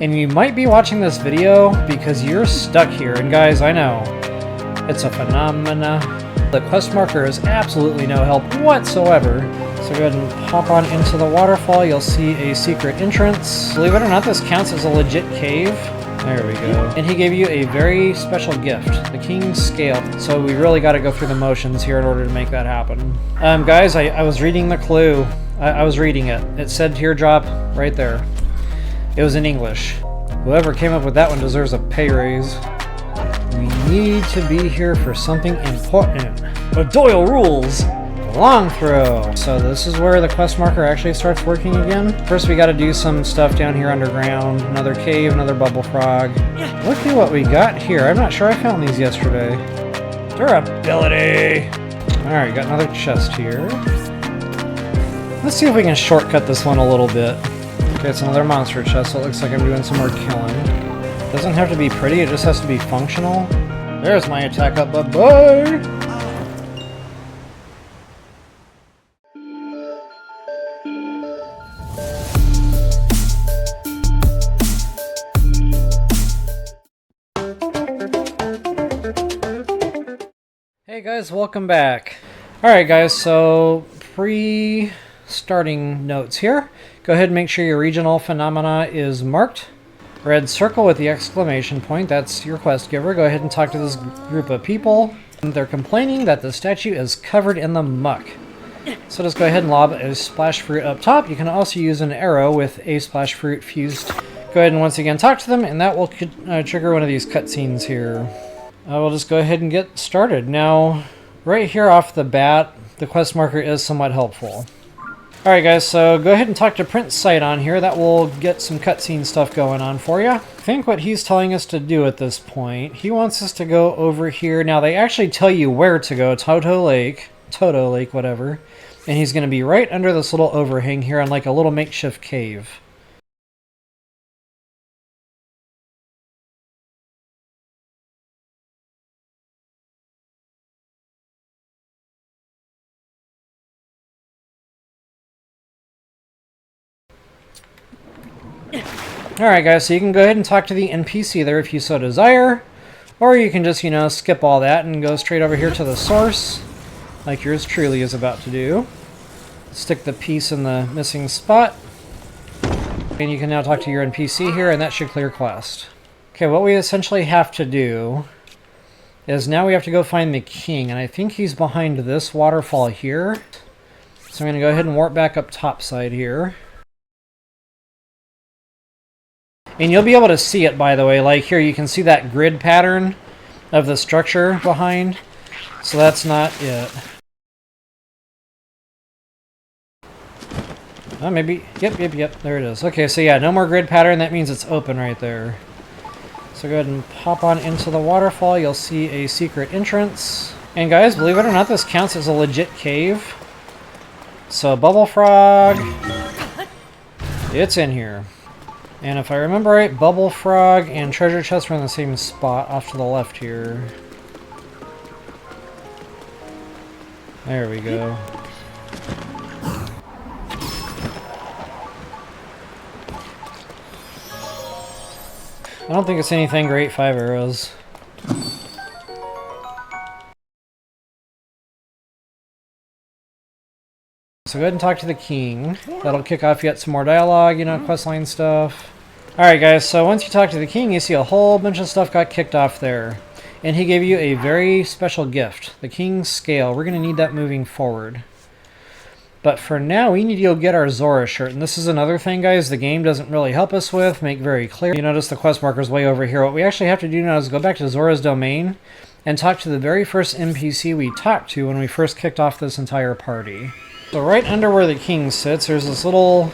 And you might be watching this video because you're stuck here. And guys, I know, it's a phenomena. The quest marker is absolutely no help whatsoever. So go ahead and hop on into the waterfall. You'll see a secret entrance. Believe it or not, this counts as a legit cave. There we go. And he gave you a very special gift, the King's Scale. So we really got to go through the motions here in order to make that happen. Guys, I was reading the clue. I was reading it. It said teardrop right there. It was in English. Whoever came up with that one deserves a pay raise. We need to be here for something important. But Doyle rules! Long throw! So this is where the quest marker actually starts working again. First we gotta do some stuff down here underground. Another cave, another bubble frog. Look at what we got here. I'm not sure I found these yesterday. Durability! Alright, got another chest here. Let's see if we can shortcut this one a little bit. Okay, it's another monster chest, so it looks like I'm doing some more killing. Doesn't have to be pretty, it just has to be functional. There's my attack up, bye-bye! Hey guys, welcome back. Alright guys, so pre-starting notes here. Go ahead and make sure your regional phenomena is marked. Red circle with the exclamation point, that's your quest giver. Go ahead and talk to this group of people. They're complaining that the statue is covered in the muck. So just go ahead and lob a splash fruit up top. You can also use an arrow with a splash fruit fused. Go ahead and once again talk to them, and that will trigger one of these cutscenes here. We'll just go ahead and get started. Now, right here off the bat, the quest marker is somewhat helpful. Alright guys, so go ahead and talk to Prince Sidon here. That will get some cutscene stuff going on for you. I think what he's telling us to do at this point, he wants us to go over here. Now they actually tell you where to go, Toto Lake, whatever. And he's going to be right under this little overhang here on like a little makeshift cave. Alright guys, so you can go ahead and talk to the NPC there if you so desire. Or you can just, you know, skip all that and go straight over here to the source, like yours truly is about to do. Stick the piece in the missing spot. And you can now talk to your NPC here, and that should clear quest. Okay, what we essentially have to do is now we have to go find the king, and I think he's behind this waterfall here. So I'm going to go ahead and warp back up topside here. And you'll be able to see it, by the way. Like here, you can see that grid pattern of the structure behind. So that's not it. Oh, maybe. Yep. There it is. Okay, so yeah, no more grid pattern. That means it's open right there. So go ahead and pop on into the waterfall. You'll see a secret entrance. And guys, believe it or not, this counts as a legit cave. So bubble frog. It's in here. And if I remember right, Bubble Frog and Treasure Chest are in the same spot off to the left here. There we go. I don't think it's anything great, 5 arrows. So go ahead and talk to the king. That'll kick off yet some more dialogue, you know, questline stuff. Alright guys, so once you talk to the king, you see a whole bunch of stuff got kicked off there. And he gave you a very special gift, the King's Scale. We're going to need that moving forward. But for now, we need to go get our Zora shirt. And this is another thing, guys, the game doesn't really help us with, make very clear. You notice the quest marker's way over here. What we actually have to do now is go back to Zora's domain and talk to the very first NPC we talked to when we first kicked off this entire party. So right under where the king sits, there's this little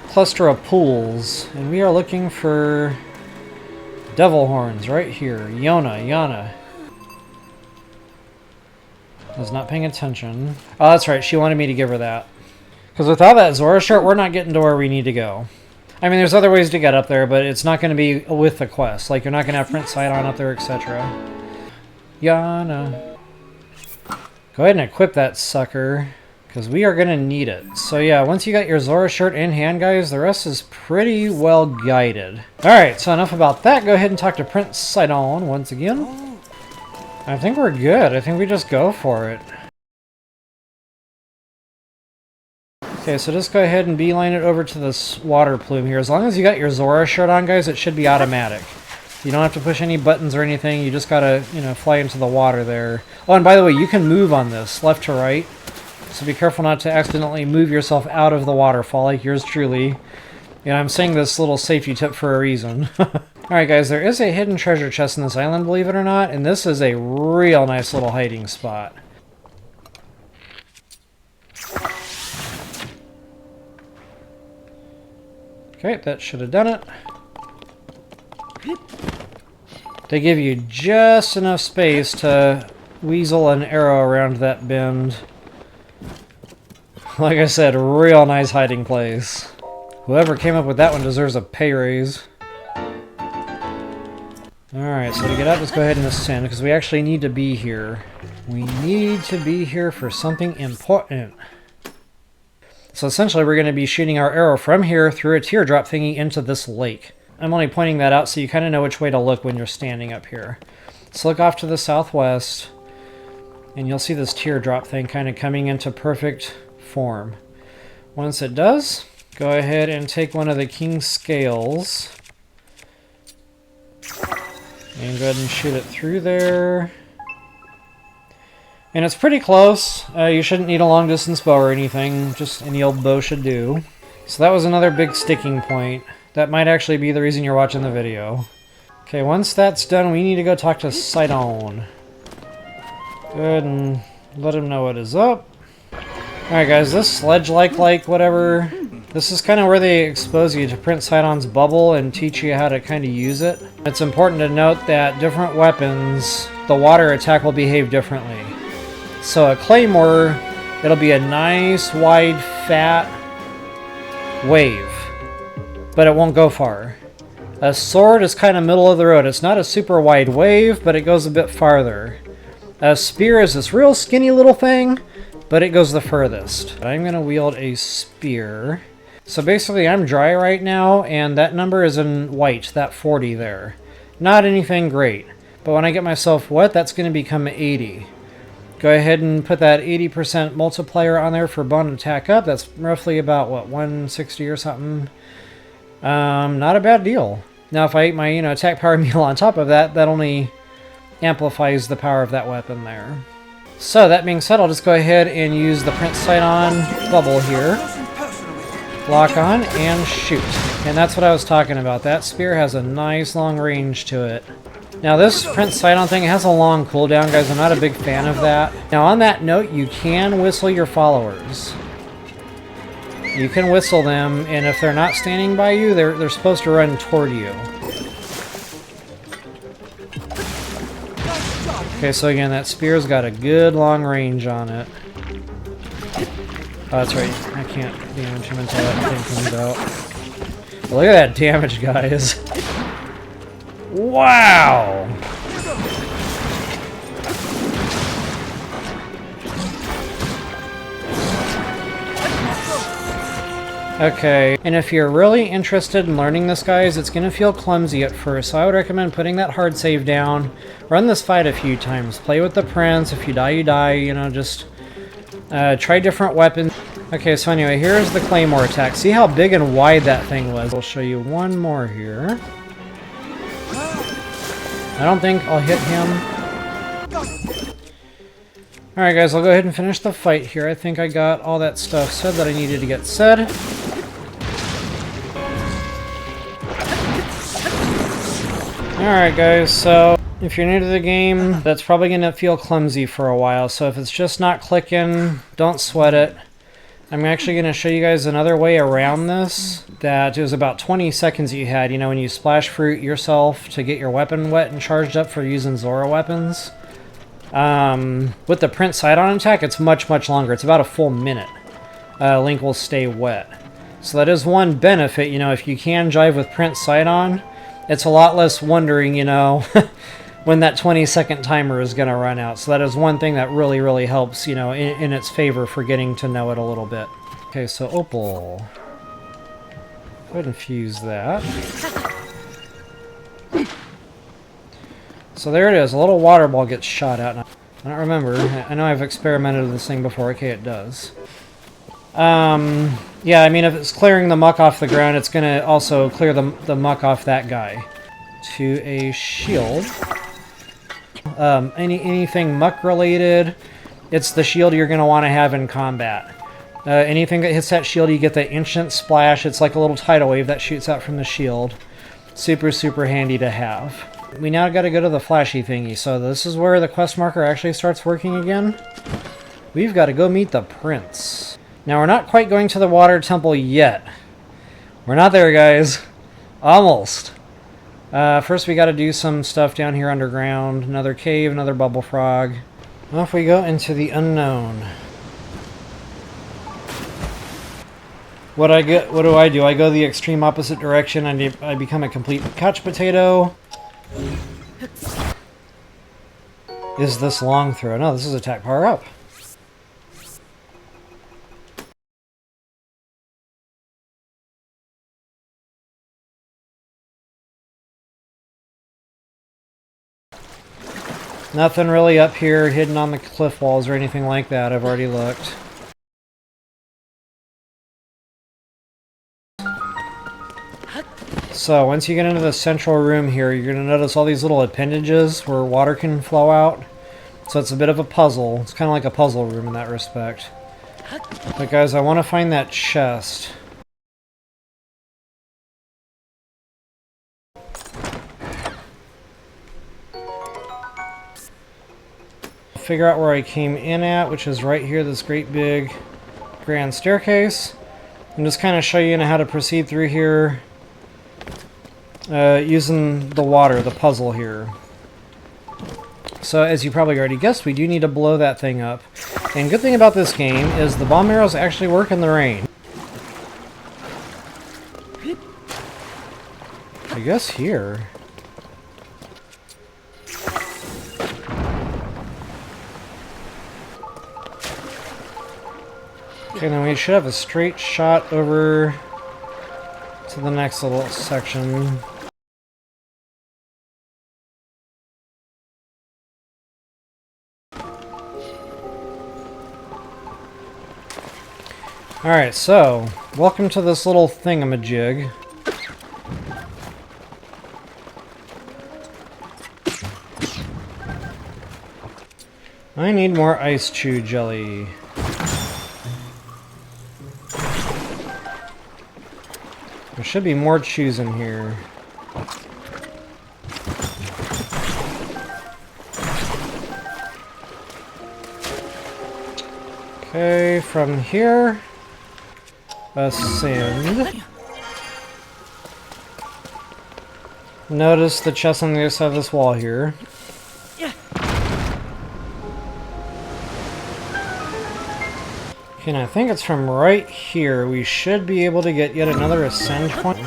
cluster of pools, and we are looking for devil horns right here. Yana. Was not paying attention. Oh, that's right. She wanted me to give her that. Because without that Zora shirt, we're not getting to where we need to go. I mean, there's other ways to get up there, but it's not going to be with the quest. Like, you're not going to have Prince Sidon up there, etc. Yana. Go ahead and equip that sucker. because we are going to need it. So yeah, once you got your Zora shirt in hand, guys, the rest is pretty well guided. Alright, so enough about that. Go ahead and talk to Prince Sidon once again. I think we're good. I think we just go for it. Okay, so just go ahead and beeline it over to this water plume here. As long as you got your Zora shirt on, guys, it should be automatic. You don't have to push any buttons or anything. You just gotta, you know, fly into the water there. Oh, and by the way, you can move on this, left to right. So be careful not to accidentally move yourself out of the waterfall like yours truly. And I'm saying this little safety tip for a reason. Alright guys, there is a hidden treasure chest in this island, believe it or not. And this is a real nice little hiding spot. Okay, that should have done it. They give you just enough space to weasel an arrow around that bend. Like I said, real nice hiding place. Whoever came up with that one deserves a pay raise. Alright, so to get out, let's go ahead and ascend, because we actually need to be here. We need to be here for something important. So essentially we're going to be shooting our arrow from here through a teardrop thingy into this lake. I'm only pointing that out so you kind of know which way to look when you're standing up here. So look off to the southwest, and you'll see this teardrop thing kind of coming into perfect form. Once it does, go ahead and take one of the king's scales and go ahead and shoot it through there. And it's pretty close. You shouldn't need a long distance bow or anything, just any old bow should do. So that was another big sticking point. That might actually be the reason you're watching the video. Okay, once that's done, we need to go talk to Sidon. Go ahead and let him know what is up. Alright guys, this sledge-like whatever, this is kind of where they expose you to Prince Sidon's bubble and teach you how to kind of use it. It's important to note that different weapons, the water attack will behave differently. So a claymore, it'll be a nice, wide, fat wave, but it won't go far. A sword is kind of middle of the road. It's not a super wide wave, but it goes a bit farther. A spear is this real skinny little thing, but it goes the furthest. I'm going to wield a spear. So basically I'm dry right now, and that number is in white, that 40 there. Not anything great, but when I get myself wet, that's going to become 80. Go ahead and put that 80% multiplier on there for bone attack up. That's roughly about, what, 160 or something? Not a bad deal. Now if I eat my, attack power meal on top of that, that only amplifies the power of that weapon there. So that being said, I'll just go ahead and use the Prince Sidon bubble here. Lock on and shoot. And that's what I was talking about. That spear has a nice long range to it. Now this Prince Sidon thing has a long cooldown, guys. I'm not a big fan of that. Now on that note, you can whistle your followers. You can whistle them, and if they're not standing by you, they're supposed to run toward you. Okay, so again, that spear's got a good long range on it. Oh, that's right. I can't damage him until that thing comes out. But look at that damage, guys. Wow! Okay, and if you're really interested in learning this, guys, it's going to feel clumsy at first, so I would recommend putting that hard save down. Run this fight a few times. Play with the prince. If you die, you die. Just try different weapons. Okay, so anyway, here's the claymore attack. See how big and wide that thing was? I'll show you one more here. I don't think I'll hit him. Alright guys, I'll go ahead and finish the fight here. I think I got all that stuff said that I needed to get said. Alright guys, so if you're new to the game, that's probably going to feel clumsy for a while. So if it's just not clicking, don't sweat it. I'm actually going to show you guys another way around this. That is about 20 seconds you had, when you splash fruit yourself to get your weapon wet and charged up for using Zora weapons. With the Prince Sidon attack, it's much, much longer. It's about a full minute. Link will stay wet. So that is one benefit, if you can jive with Prince Sidon, it's a lot less wondering, when that 20-second timer is going to run out. So that is one thing that really, really helps, you know, in its favor for getting to know it a little bit. Okay, so opal. Go ahead and fuse that. So there it is. A little water ball gets shot out. I don't remember. I know I've experimented with this thing before. Okay, it does. Yeah, I mean, if it's clearing the muck off the ground, it's going to also clear the muck off that guy. To a shield. Anything muck related, it's the shield you're going to want to have in combat. Anything that hits that shield, you get the instant splash. It's like a little tidal wave that shoots out from the shield. Super, super handy to have. We now got to go to the flashy thingy, so this is where the quest marker actually starts working again. We've got to go meet the prince. Now, we're not quite going to the water temple yet. We're not there, guys. Almost. First, we got to do some stuff down here underground. Another cave, another bubble frog. Off we go into the unknown. What do I do? I go the extreme opposite direction and I become a complete couch potato. Is this long throw? No, this is attack power up. Nothing really up here hidden on the cliff walls or anything like that. I've already looked. So once you get into the central room here, you're going to notice all these little appendages where water can flow out. So it's a bit of a puzzle. It's kind of like a puzzle room in that respect. But guys, I want to find that chest. Figure out where I came in at, which is right here, this great big grand staircase. And just kind of show you how to proceed through here. Using the water, the puzzle here. So, as you probably already guessed, we do need to blow that thing up. And good thing about this game is the bomb arrows actually work in the rain. I guess here. Okay, then we should have a straight shot over to the next little section. Alright, so, welcome to this little thingamajig. I need more ice chew jelly. There should be more chews in here. Okay, from here, ascend. Notice the chest on the other side of this wall here. Okay, and I think it's from right here. We should be able to get yet another ascend point.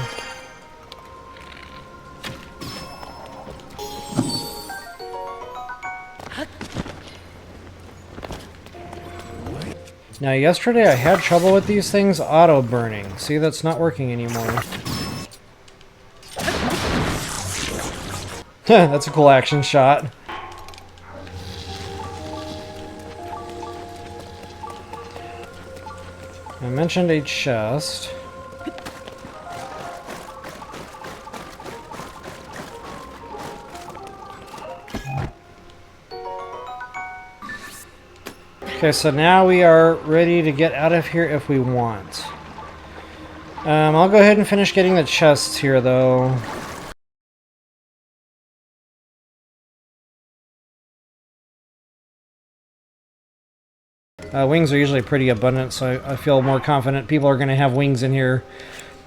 Now, yesterday I had trouble with these things auto-burning. See, that's not working anymore. That's a cool action shot. I mentioned a chest. Okay, so now we are ready to get out of here if we want. I'll go ahead and finish getting the chests here, though. Wings are usually pretty abundant, so I feel more confident people are going to have wings in here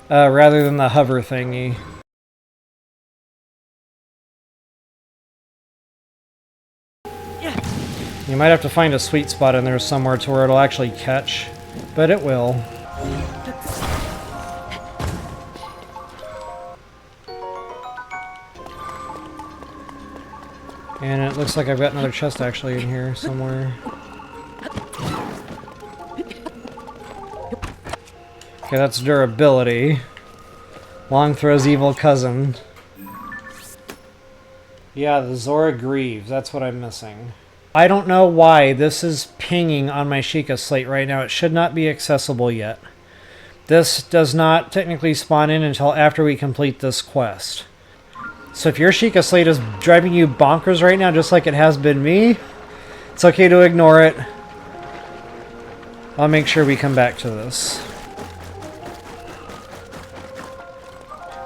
rather than the hover thingy. You might have to find a sweet spot in there somewhere to where it'll actually catch, but it will. And it looks like I've got another chest actually in here somewhere. Okay, that's durability. Long throw's evil cousin. Yeah, the Zora Greaves. That's what I'm missing. I don't know why this is pinging on my Sheikah slate right now. It should not be accessible yet. This does not technically spawn in until after we complete this quest. So if your Sheikah slate is driving you bonkers right now, just like it has been me, it's okay to ignore it. I'll make sure we come back to this.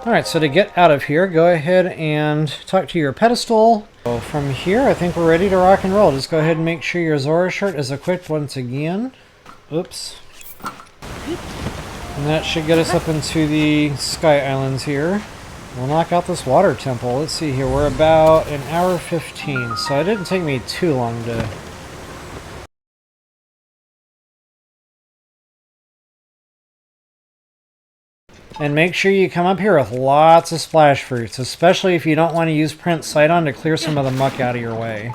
Alright, so to get out of here, go ahead and talk to your pedestal. So from here, I think we're ready to rock and roll. Just go ahead and make sure your Zora shirt is equipped once again. Oops. And that should get us up into the Sky Islands here. We'll knock out this water temple. Let's see here, we're about an hour 15, so it didn't take me too long to... And make sure you come up here with lots of splash fruits, especially if you don't want to use Prince Sidon to clear some of the muck out of your way.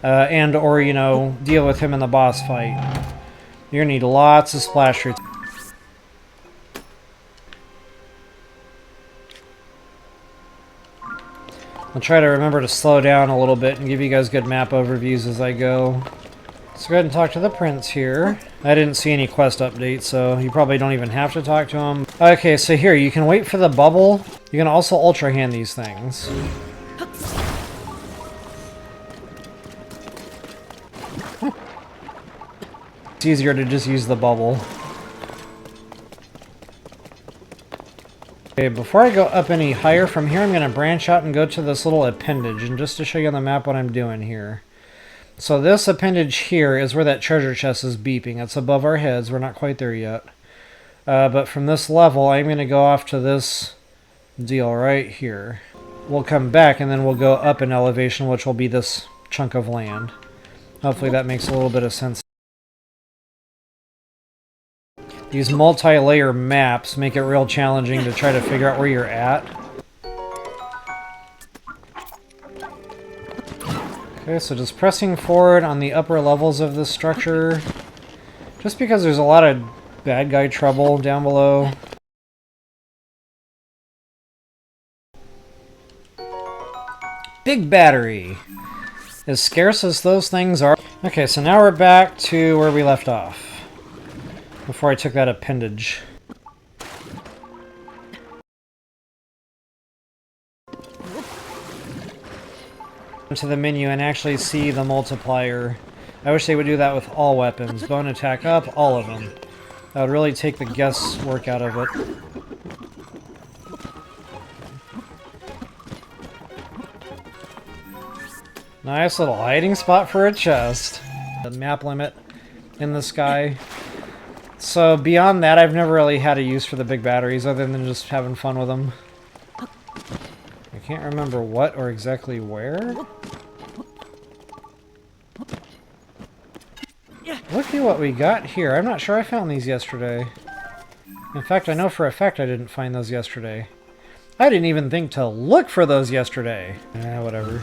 And or, you know, deal with him in the boss fight. You're going to need lots of splash fruits. I'll try to remember to slow down a little bit and give you guys good map overviews as I go. Let's go ahead and talk to the prince here. I didn't see any quest updates, so you probably don't even have to talk to him. Okay, so here, you can wait for the bubble. You can also ultra hand these things. It's easier to just use the bubble. Okay, before I go up any higher from here, I'm going to branch out and go to this little appendage, and just to show you on the map what I'm doing here. So this appendage here is where that treasure chest is beeping. It's above our heads. We're not quite there yet. But from this level, I'm going to go off to this deal right here. We'll come back, and then we'll go up in elevation, which will be this chunk of land. Hopefully that makes a little bit of sense. These multi-layer maps make it real challenging to try to figure out where you're at. Okay, so just pressing forward on the upper levels of this structure. Just because there's a lot of bad guy trouble down below. Big battery! As scarce as those things are. Okay, so now we're back to where we left off. Before I took that appendage. To the menu and actually see the multiplier. I wish they would do that with all weapons. Bone attack up, all of them. That would really take the guesswork out of it. Nice little hiding spot for a chest. The map limit in the sky. So beyond that, I've never really had a use for the big batteries other than just having fun with them. I can't remember what or exactly where. Look at what we got here. I'm not sure I found these yesterday. In fact, I know for a fact I didn't find those yesterday. I didn't even think to look for those yesterday. Whatever.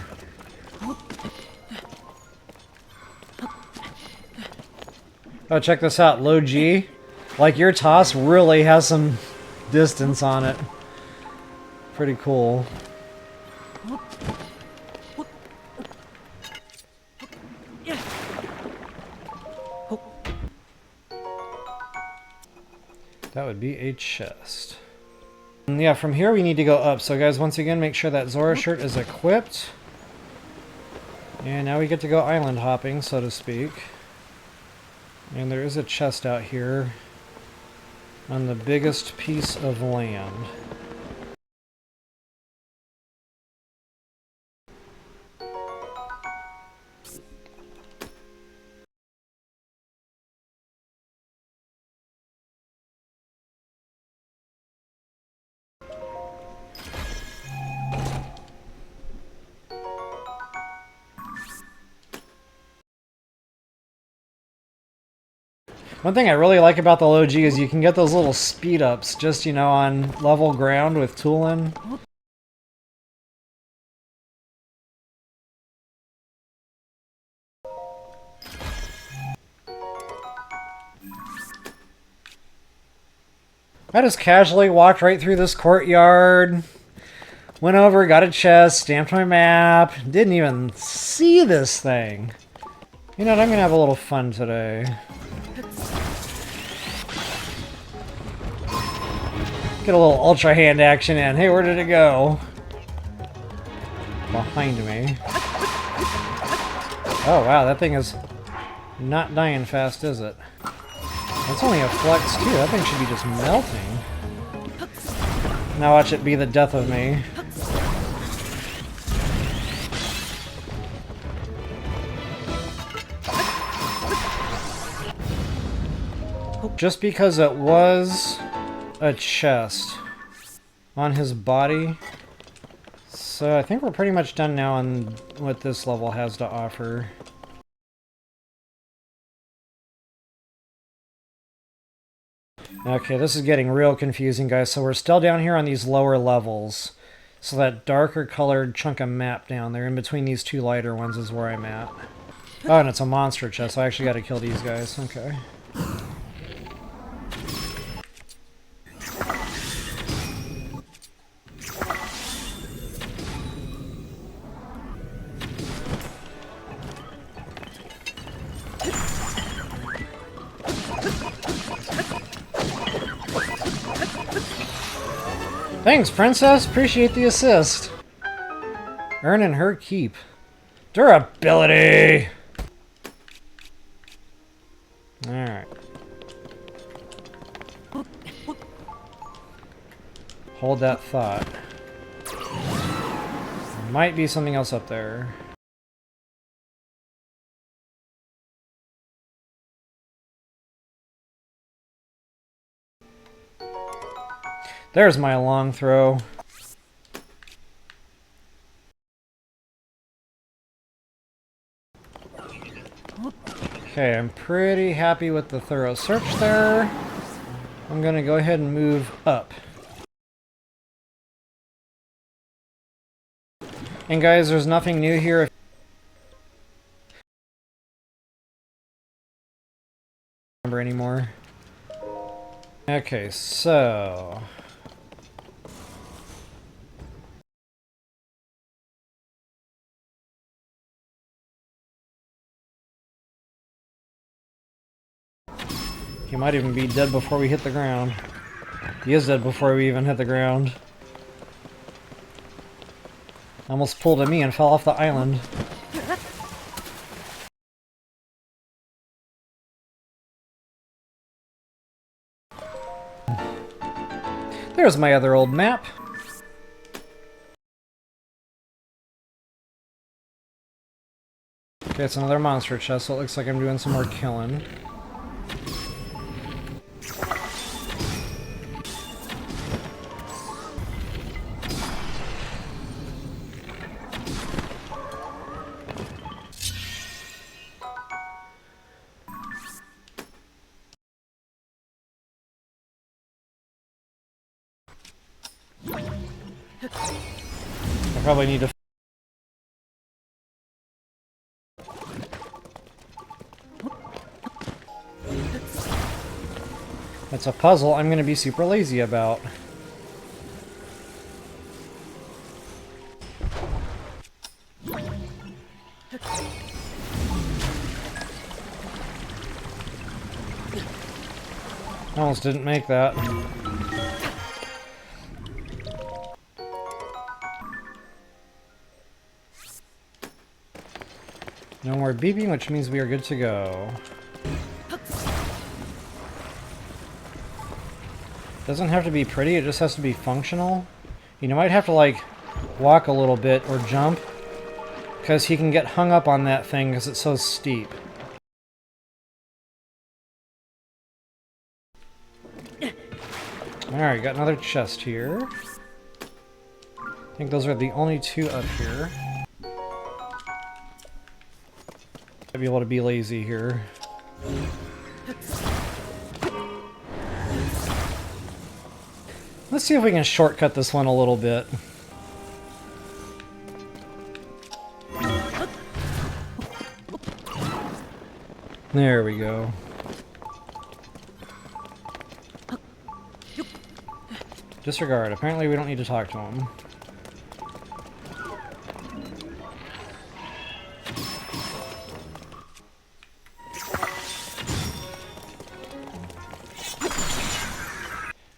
Oh, check this out. Low G. Like, your toss really has some distance on it. Pretty cool. That would be a chest. And yeah, from here we need to go up. So guys, once again, make sure that Zora shirt is equipped. And now we get to go island hopping, so to speak. And there is a chest out here on the biggest piece of land. One thing I really like about the low G is you can get those little speed ups just, you know, on level ground with tooling. I just casually walked right through this courtyard, went over, got a chest, stamped my map, didn't even see this thing. You know what, I'm gonna have a little fun today. Get a little ultra hand action in. Hey, where did it go? Behind me. Oh wow, that thing is not dying fast, is it? That's only a flex too. That thing should be just melting. Now watch it be the death of me. Just because it was a chest on his body. So I think we're pretty much done now on what this level has to offer. Okay, this is getting real confusing, guys. So we're still down here on these lower levels. So that darker colored chunk of map down there in between these two lighter ones is where I'm at. Oh, and it's a monster chest, so I actually got to kill these guys. Okay. Thanks, Princess. Appreciate the assist. Earning her keep. Durability! Alright. Hold that thought. There might be something else up there. There's my long throw. Okay, I'm pretty happy with the thorough search there. I'm gonna go ahead and move up. And guys, there's nothing new here. Remember anymore. Okay, so he might even be dead before we hit the ground. He is dead before we even hit the ground. Almost pulled at me and fell off the island. There's my other old map. Okay, it's another monster chest, so it looks like I'm doing some more killing. I probably need to... That's a puzzle I'm gonna be super lazy about. Almost didn't make that. No more beeping, which means we are good to go. Doesn't have to be pretty, it just has to be functional. You might have to like walk a little bit or jump because he can get hung up on that thing because it's so steep. Alright, got another chest here. I think those are the only two up here. I'd be able to be lazy here. Let's see if we can shortcut this one a little bit. There we go. Disregard. Apparently we don't need to talk to him.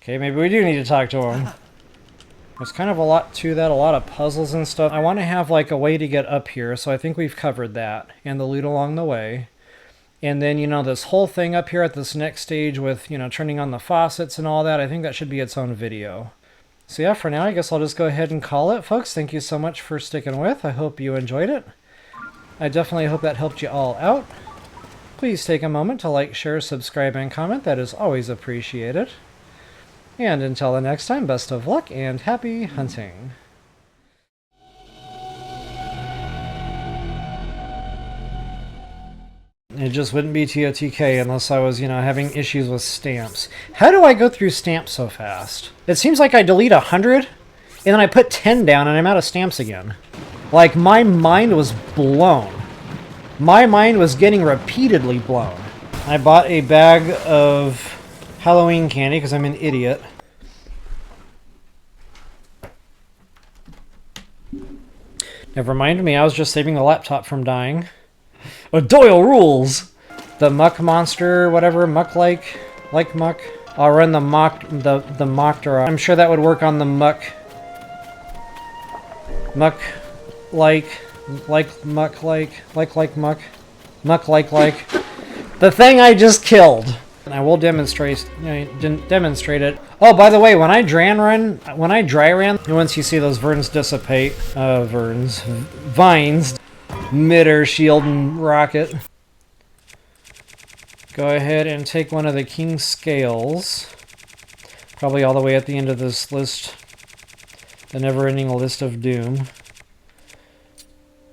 Okay, maybe we do need to talk to him. There's kind of a lot to that, a lot of puzzles and stuff. I want to have like a way to get up here, so I think we've covered that. And the loot along the way. And then, you know, this whole thing up here at this next stage with, you know, turning on the faucets and all that, I think that should be its own video. So yeah, for now, I guess I'll just go ahead and call it, folks. Thank you so much for sticking with. I hope you enjoyed it. I definitely hope that helped you all out. Please take a moment to like, share, subscribe, and comment. That is always appreciated. And until the next time, best of luck and happy hunting. It just wouldn't be TotK unless I was, you know, having issues with stamps. How do I go through stamps so fast? It seems like I delete 100, and then I put 10 down, and I'm out of stamps again. Like, my mind was blown. My mind was getting repeatedly blown. I bought a bag of Halloween candy because I'm an idiot. Never mind me, I was just saving the laptop from dying. Doyle rules! The muck monster, whatever, muck-like muck. I'll run the mock, the mock-dra. I'm sure that would work on the muck. Muck-like muck. Muck-like. The thing I just killed. I will demonstrate it. Oh, by the way, when I dry ran, once you see those vines dissipate, vines, mid-air shield and rocket. Go ahead and take one of the king scales, probably all the way at the end of this list, the never-ending list of doom.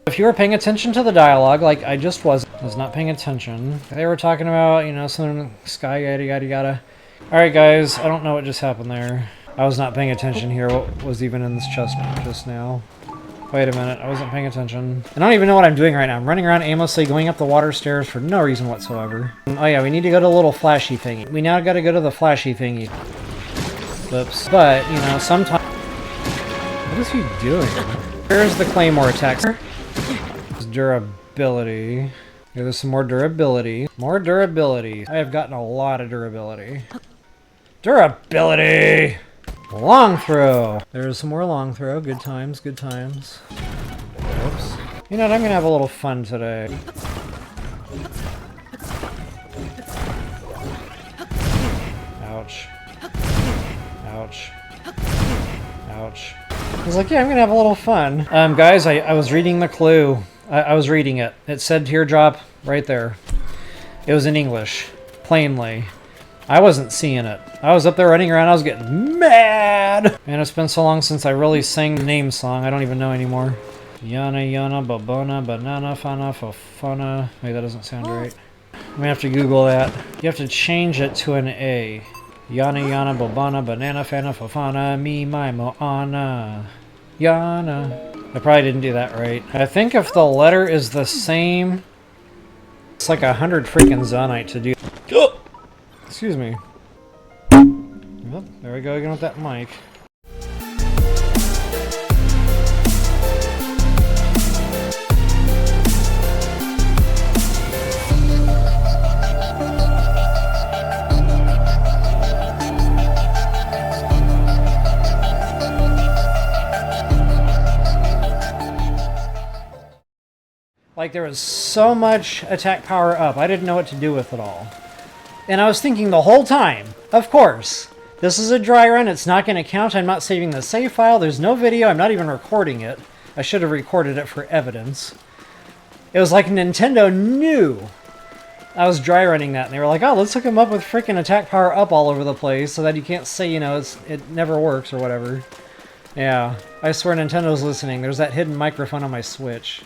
If you were paying attention to the dialogue, like I just was not paying attention. They were talking about, you know, some sky yada yada yada. Alright guys, I don't know what just happened there. I was not paying attention here, what was even in this chest just now. Wait a minute, I wasn't paying attention. I don't even know what I'm doing right now. I'm running around aimlessly, going up the water stairs for no reason whatsoever. Oh yeah, we need to go to the little flashy thingy. We now gotta go to the flashy thingy. Oops. But, you know, sometimes... What is he doing? Here's the claymore attack. Durability. There's some more durability. More durability. I have gotten a lot of durability. Durability! Long throw! There's some more long throw. Good times, good times. Oops. You know what? I'm gonna have a little fun today. Ouch. Ouch. Ouch. I was like, yeah, I'm gonna have a little fun. Guys, I was reading the clue. I was reading it. It said teardrop right there. It was in English. Plainly. I wasn't seeing it. I was up there running around. I was getting mad. Man, it's been so long since I really sang the name song. I don't even know anymore. Yana, yana, babona, banana, fana, fofana. Wait, that doesn't sound right. I'm gonna have to Google that. You have to change it to an A. Yana, yana, babana, banana, fana, fofana, me, my, moana. Yana. I probably didn't do that right. I think if the letter is the same, it's like 100 freaking zonite to do. Oh! Excuse me. Oh, there we go again with that mic. Like, there was so much attack power up, I didn't know what to do with it all. And I was thinking the whole time, of course, this is a dry run, it's not going to count, I'm not saving the save file, there's no video, I'm not even recording it. I should have recorded it for evidence. It was like Nintendo knew I was dry running that, and they were like, oh, let's hook him up with freaking attack power up all over the place so that you can't say, you know, it never works or whatever. Yeah, I swear Nintendo's listening, there's that hidden microphone on my Switch.